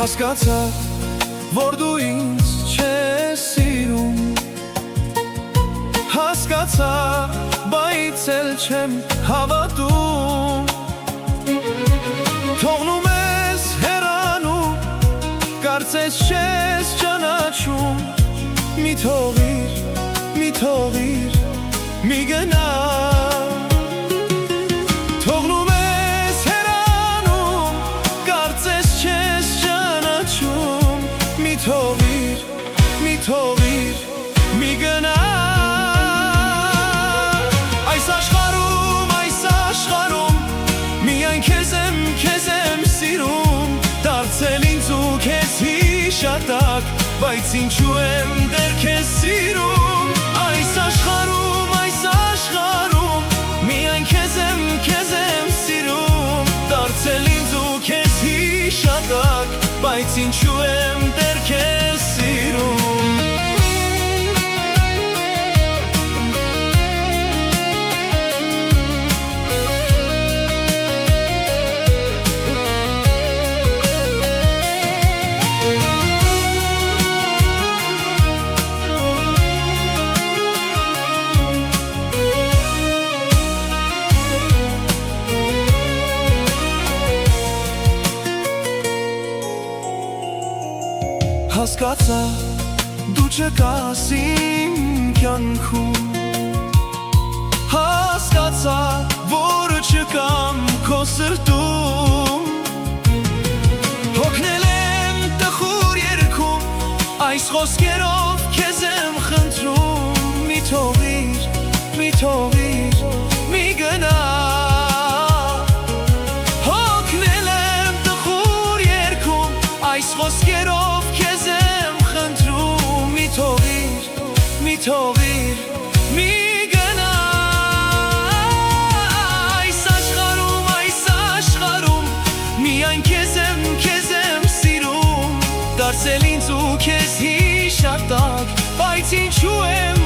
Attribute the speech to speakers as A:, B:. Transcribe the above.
A: Հասկացա, որ դու ինձ չես սիրում, հասկացա, բայց էլ չեմ հավատում, թողնում ես հեռանում, կարծես չես ճանաչում, մի թողիր, մի գնա, թողնում ես հեռանում, կարծես չես ճանաչում, մի թողիր, մի գնա, այս աշխարհում, միայն քեզ եմ սիրում, դարձել ինձ ու քեզ հիշատակ, բայց ինչու եմ դեռ քեզ սիրում, այս աշխարհում, միայն քեզ եմ սիրում, դարձել ինձ ու քեզ հիշատակ, բայց ինչու եմ դեռ քեզ սիրում։ Հասկացա, դու չկաս իմ կյանքում, հասկացա, որ չկամ քո սրտում, հոգնել եմ տխուր երգում, այս խոսքերով քեզ եմ խնդրում, մի թողիր, մի գնա, հոգնել եմ տխուր երգում, այս խոսքերով քեզ եմ խնդրում, մի թողիր, մի գնա, այս աշխարհում, միայն քեզ եմ սիրում, դարձել ինձ ու քեզ հիշատակ, բայց ինչու եմ